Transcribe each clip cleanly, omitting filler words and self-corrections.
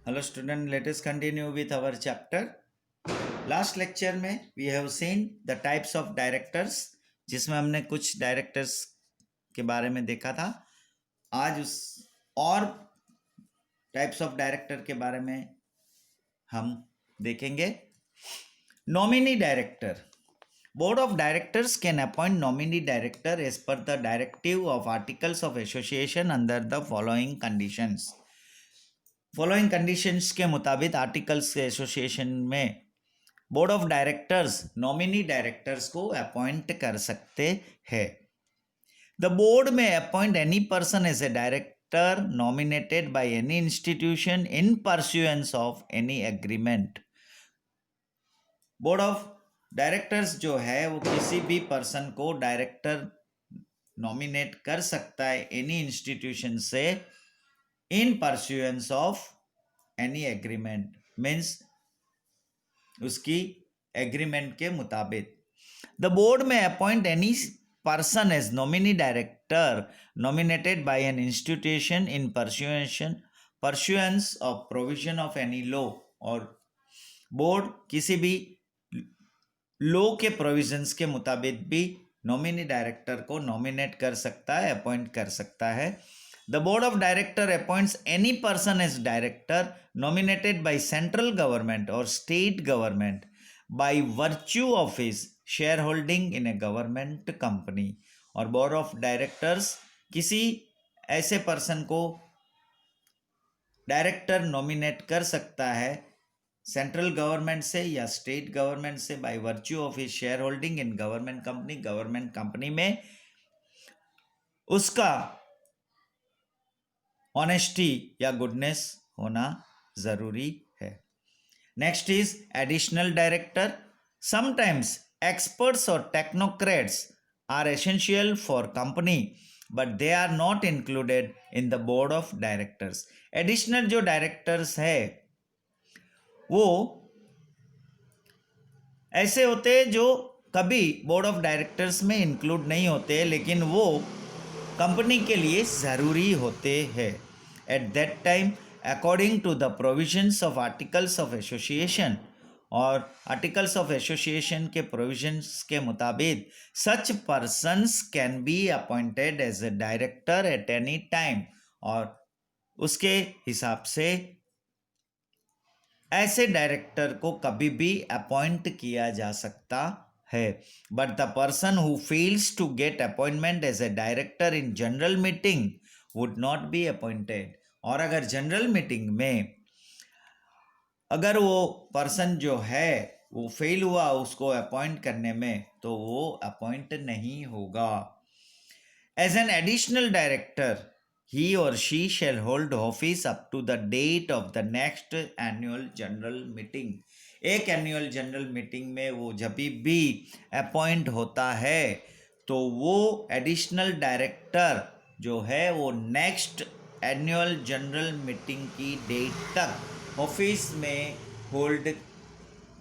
Hello student, let us continue with our chapter. Last lecture में we have seen the types of directors, जिसमें हमने कुछ directors के बारे में देखा था. आज उस और types of director के बारे में हम देखेंगे. Nominee director. Board of Directors can appoint nominee director as per the directive of Articles of Association under the following conditions. Following conditions के मुताबिक आर्टिकल्स के एसोसिएशन में board of directors nominee directors को अपॉइंट कर सकते हैं. The board में appoint any person as a director nominated by any institution in pursuance of any agreement. Board of directors जो है वो किसी भी पर्सन को डायरेक्टर नॉमिनेट कर सकता है एनी इंस्टीट्यूशन से in pursuance of any agreement, means उसकी एग्रीमेंट के मुताबिक. द बोर्ड में appoint any person as nominee director nominated by an institution in pursuance of provision of any law. और बोर्ड किसी भी लॉ के प्रोविजंस के मुताबिक भी नॉमिनी डायरेक्टर को नॉमिनेट कर सकता है, अपॉइंट कर सकता है. The board of director appoints any person as director nominated by central government or state government by virtue of his shareholding in a government company. और board of directors किसी ऐसे person को डायरेक्टर नॉमिनेट कर सकता है central government से या state government से by virtue of his share holding in government company में उसका ऑनेस्टी या गुडनेस होना जरूरी है. Next is additional director. Sometimes experts और technocrats are essential for company but they are not included in the board of directors. Additional जो directors है वो ऐसे होते हैं जो कभी बोर्ड ऑफ डायरेक्टर्स में इंक्लूड नहीं होते, लेकिन वो कंपनी के लिए ज़रूरी होते हैं. At that time according to the provisions of articles of association, और आर्टिकल्स ऑफ एसोसिएशन के प्रोविजंस के मुताबिक such persons can be appointed as a director at any time. और उसके हिसाब से ऐसे डायरेक्टर को कभी भी अपॉइंट किया जा सकता है. But the person who fails to get appointment as a director in general meeting would not be appointed. और अगर जनरल मीटिंग में अगर वो पर्सन जो है वो फेल हुआ उसको अपॉइंट करने में, तो वो अपॉइंट नहीं होगा. As an additional director he or she shall hold office up to the date of the next annual general meeting. एक एनुअल जनरल मीटिंग में वो जब भी अपॉइंट होता है तो वो एडिशनल डायरेक्टर जो है वो नेक्स्ट एनुअल जनरल मीटिंग की डेट तक ऑफिस में होल्ड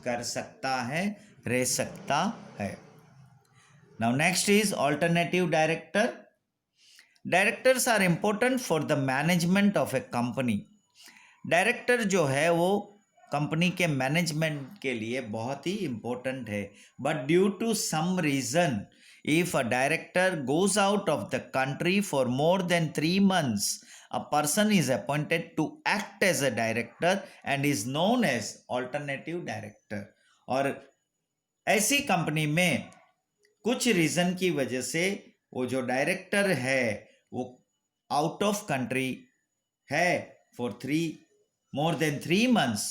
कर सकता है, रह सकता है. Now next is alternative director. Directors are important for the management of a company. Director जो है वो कंपनी के मैनेजमेंट के लिए बहुत ही इम्पोर्टेंट है. But due to some reason if a director goes out of the country for more than 3 months a person is appointed to act as a director and is known as alternative director. और ऐसी company में कुछ reason की वजह से वो जो director है वो आउट ऑफ कंट्री है फॉर मोर देन 3 months,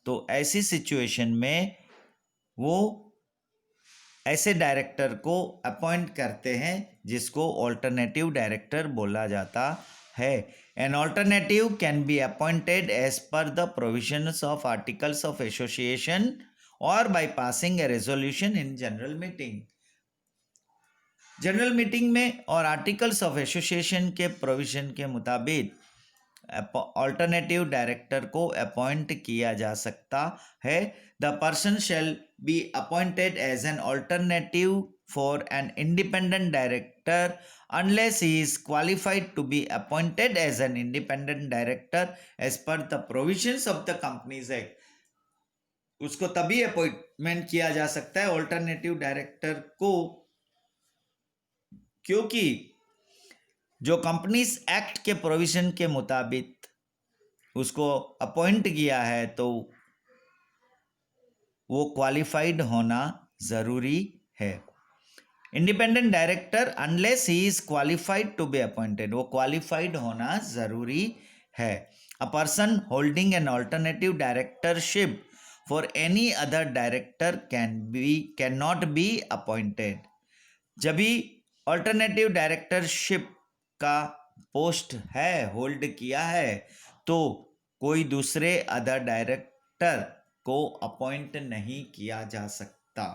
तो ऐसी सिचुएशन में वो ऐसे डायरेक्टर को अपॉइंट करते हैं जिसको ऑल्टरनेटिव डायरेक्टर बोला जाता है. An alternative can be appointed as per the provisions of articles of association और by passing a resolution in general meeting. General meeting में और आर्टिकल्स ऑफ एसोसिएशन के प्रोविजन के मुताबिक ऑल्टरनेटिव डायरेक्टर को अपॉइंट किया जा सकता है. The person shall be appointed as an alternative for an independent director unless he is qualified to be appointed as an independent director as per the provisions of the Companies Act. उसको तभी appointment किया जा सकता है alternative director को, क्योंकि जो companies act के प्रोविजन के मुताबिक उसको अपॉइंट किया है तो वो क्वालिफाइड होना जरूरी है. Independent director unless he is qualified to be appointed, वो क्वालिफाइड होना जरूरी है. A person holding an alternative directorship for any other director can not be appointed. जब भी ऑल्टरनेटिव डायरेक्टरशिप का पोस्ट है, होल्ड किया है, तो कोई दूसरे अदर डायरेक्टर को अपॉइंट नहीं किया जा सकता.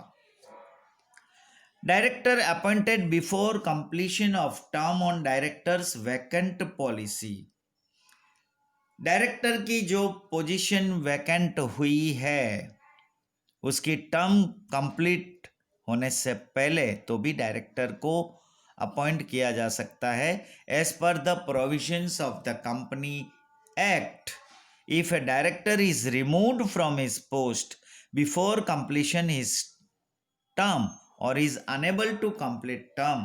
Director appointed before completion of term on directors vacant policy. Director की जो पोजीशन वैकेंट हुई है उसकी टर्म कंप्लीट होने से पहले तो भी डायरेक्टर को अपॉइंट किया जा सकता है as per the provisions of the company act. If a director is removed from his post before completion his term or is unable to complete term,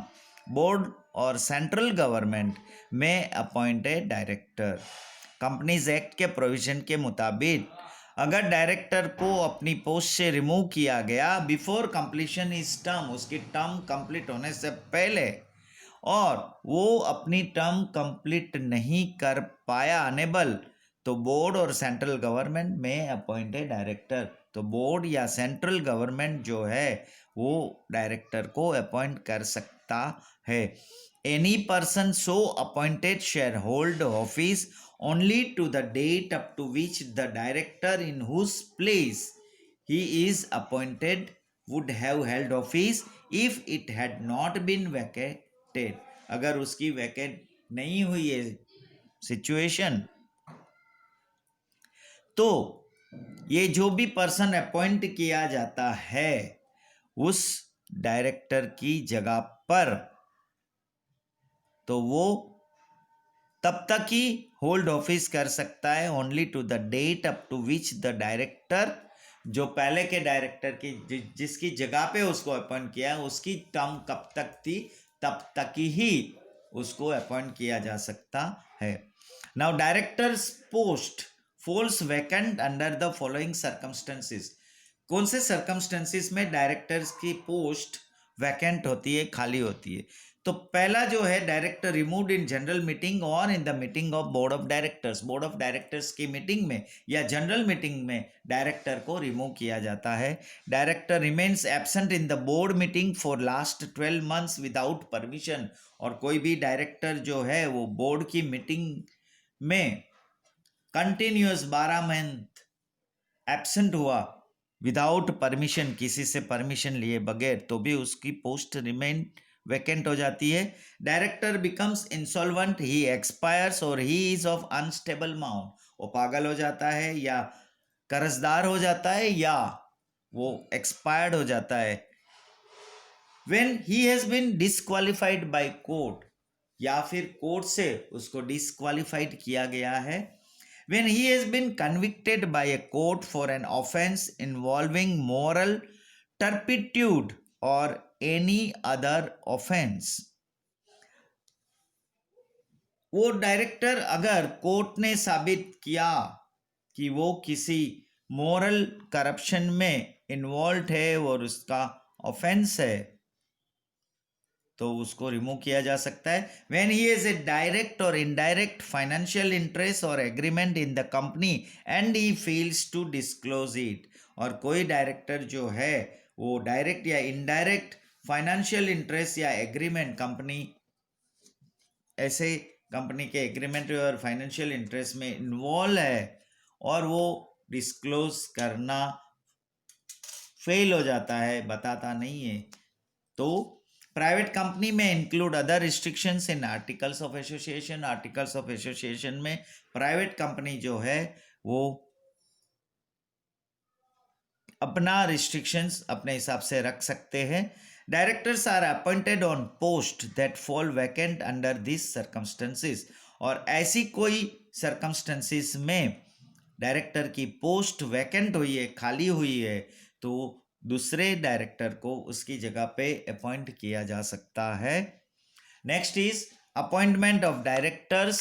board or central government may appoint a director. Companies act के provision के मुताबिक अगर director को अपनी post से remove किया गया before completion is term, उसकी टर्म कंप्लीट होने से पहले, और वो अपनी टर्म कंप्लीट नहीं कर पाया, अनेबल, तो बोर्ड और central government may appoint a director. तो बोर्ड या सेंट्रल गवर्नमेंट जो है वो डायरेक्टर को अपॉइंट कर सकता है. Any person so appointed shall hold office only to the date up to which the director in whose place he is appointed would have held office if it had not been vacated. अगर उसकी वैकेट नहीं हुई है situation, तो ये जो भी person appoint किया जाता है उस डायरेक्टर की जगह पर, तो वो तब तक ही होल्ड ऑफिस कर सकता है only to the date up to which the director, जो पहले के डायरेक्टर की जिसकी जगह पे उसको अपॉइंट किया है उसकी टर्म कब तक थी तब तक ही उसको अपॉइंट किया जा सकता है. Now directors post falls vacant under the following circumstances. कौन से सर्कमस्टेंसेस में डायरेक्टर्स की पोस्ट वैकेंट होती है, खाली होती है? तो पहला जो है, director removed in general meeting और in the meeting of board of directors. Board of directors की मीटिंग में या जनरल मीटिंग में डायरेक्टर को रिमूव किया जाता है. Director remains absent in the board meeting for last 12 months without permission. और कोई भी डायरेक्टर जो है वो बोर्ड की मीटिंग में कंटिन्यूअस 12 मंथ एब्सेंट हुआ विदाउट परमिशन, किसी से परमिशन लिए बगैर, तो भी उसकी पोस्ट रिमेन वैकेंट हो जाती है. डायरेक्टर बिकम्स इंसॉल्वेंट, ही एक्सपायर्स और he is of unstable mount. वो पागल हो जाता है या कर्जदार हो जाता है या वो एक्सपायर्ड हो जाता है. When he has been disqualified by court, या फिर कोर्ट से उसको डिस्क्वालिफाइड किया गया है. When he has been convicted by a court for an offense involving moral turpitude or any other offense. वो डायरेक्टर अगर कोर्ट ने साबित किया कि वो किसी मोरल करप्शन में इन्वॉल्व है और उसका ऑफेंस है, तो उसको रिमूव किया जा सकता है. When he has a direct और इनडायरेक्ट फाइनेंशियल इंटरेस्ट और agreement in the company and he fails to disclose it. और कोई डायरेक्टर जो है वो डायरेक्ट या इनडायरेक्ट फाइनेंशियल इंटरेस्ट या एग्रीमेंट, कंपनी ऐसे कंपनी के एग्रीमेंट और फाइनेंशियल इंटरेस्ट में इन्वॉल्व है और वो डिस्क्लोज करना फेल हो जाता है, बताता नहीं है, तो प्राइवेट कंपनी में include other restrictions in articles of association. Articles of association में प्राइवेट कंपनी जो है वो अपना रिस्ट्रिक्शंस अपने हिसाब से रख सकते हैं। Directors are appointed on post that fall vacant under this circumstances. और ऐसी कोई सर्कमस्टेंसेस में डायरेक्टर की पोस्ट वैकेंट हुई है, खाली हुई है, तो दूसरे डायरेक्टर को उसकी जगह पे अपॉइंट किया जा सकता है। Next is appointment of directors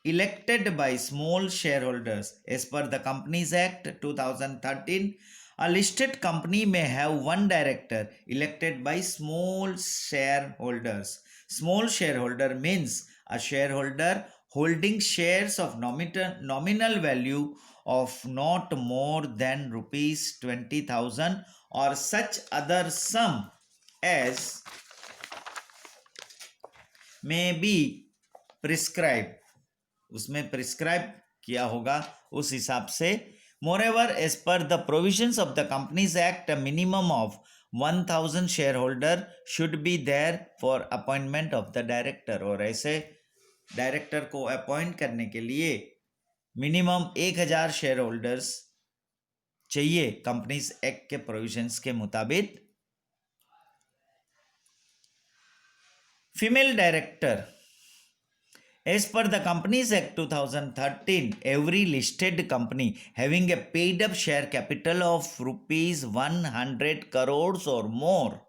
elected by small shareholders. As per the Companies Act 2013, a listed company may have one director elected by small shareholders. Small shareholder means a shareholder holding shares of nominal value of not more than rupees 20,000 or such other sum as may be prescribed. उसमें prescribe किया होगा उस हिसाब से। Moreover as per the provisions of the companies act a minimum of 1000 share holder should be there for appointment of the director. और ऐसे director को appoint करने के लिए मिनिमम 1000 शेयर होल्डर्स चाहिए कंपनीज एक्ट के प्रोविजंस के मुताबिक। Female director, as per the Companies Act 2013, every listed company having a paid up share capital of rupees 100 crores or more,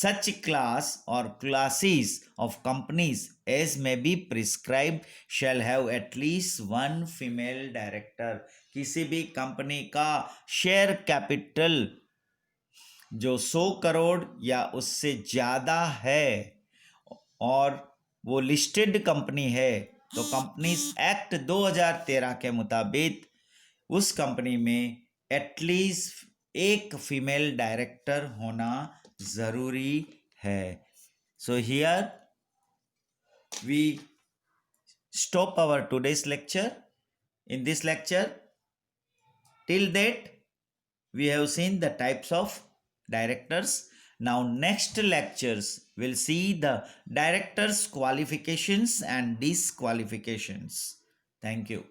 such class or classes of companies as may be prescribed shall have at least one female director. किसी भी company का share capital जो 100 करोड़ या उससे ज़्यादा है और वो लिस्टेड कंपनी है, तो कंपनीज एक्ट 2013 के मुताबिक उस कंपनी में एटलीस्ट एक फीमेल डायरेक्टर होना ज़रूरी है। So here we stop our today's lecture. In this lecture, till that, we have seen the types of directors. Now next lectures will see the directors qualifications and disqualifications. Thank you.